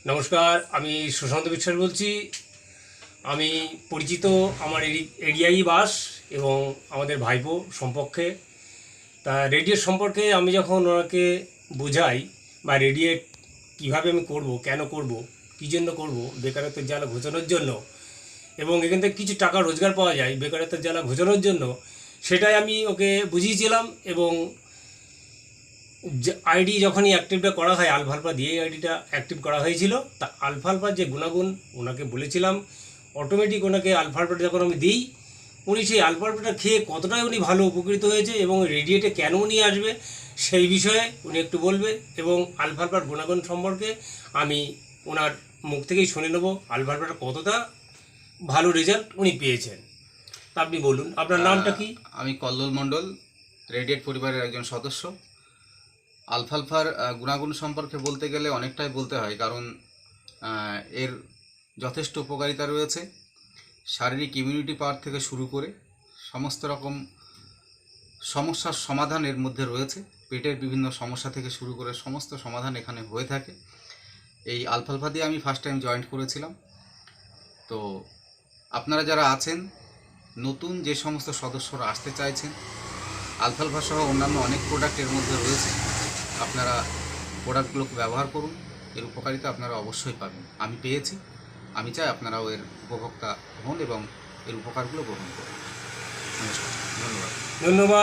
নমস্কার, আমি সুশান্ত বিশ্বাস বলছি। আমি পরিচিত, আমার এরিয়াই বাস এবং আমাদের ভাইপো সম্পর্কে। তা রেডিয়েট সম্পর্কে আমি যখন ওনাকে বোঝাই বা রেডিয়েট কীভাবে আমি করব, কেন করব, কী জন্য করব, বেকারত্বের জ্বালা ঘোচানোর জন্য, এবং এখান থেকে কিছু টাকা রোজগার পাওয়া যায় বেকারত্বের জ্বালা ঘোচানোর জন্য, সেটাই আমি ওকে বুঝিয়েছিলাম। এবং যে আইডি যখনই অ্যাক্টিভটা করা হয়, আলফালফা দিয়ে আইডিটা অ্যাক্টিভ করা হয়েছিল, তা আলফালফার যে গুণাগুণ ওনাকে বলেছিলাম, অটোমেটিক ওনাকে আলফালফাটা যখন আমি দিই, উনি সেই আলফালফাটা খেয়ে কতটাই উনি ভালো উপকৃত হয়েছে এবং রেডিয়েটে কেন উনি আসবে সেই বিষয়ে উনি একটু বলবে। এবং আলফালফার গুণাগুণ সম্পর্কে আমি ওনার মুখ থেকেই শুনে নেব আলফালফাটা কতটা ভালো রেজাল্ট উনি পেয়েছেন। তা আপনি বলুন, আপনার নামটা কি? আমি কল্লোল মণ্ডল, রেডিয়েট পরিবারের একজন সদস্য। আলফালফার গুণাগুণ সম্পর্কে বলতে গেলে অনেকটাই বলতে হয়, কারণ এর যথেষ্ট উপকারিতা রয়েছে। শারীরিক ইমিউনিটি পাওয়ার থেকে শুরু করে সমস্ত রকম সমস্যার সমাধান এর মধ্যে রয়েছে। পেটের বিভিন্ন সমস্যা থেকে শুরু করে সমস্ত সমাধান এখানে হয়ে থাকে। এই আলফালফা দিয়ে আমি ফার্স্ট টাইম জয়েন করেছিলাম। তো আপনারা যারা আছেন, নতুন যে সমস্ত সদস্যরা আসতে চাইছেন, আলফালফা সহ অন্যান্য অনেক প্রোডাক্ট এর মধ্যে রয়েছে, আপনারা প্রোডাক্টগুলোকে ব্যবহার করুন। এর উপকারিতা আপনারা অবশ্যই পাবেন। আমি পেয়েছি, আমি চাই আপনারাও এর উপভোক্তা হন এবং এর উপকারগুলো গ্রহণ করুন। নমস্কার, ধন্যবাদ। ধন্যবাদ।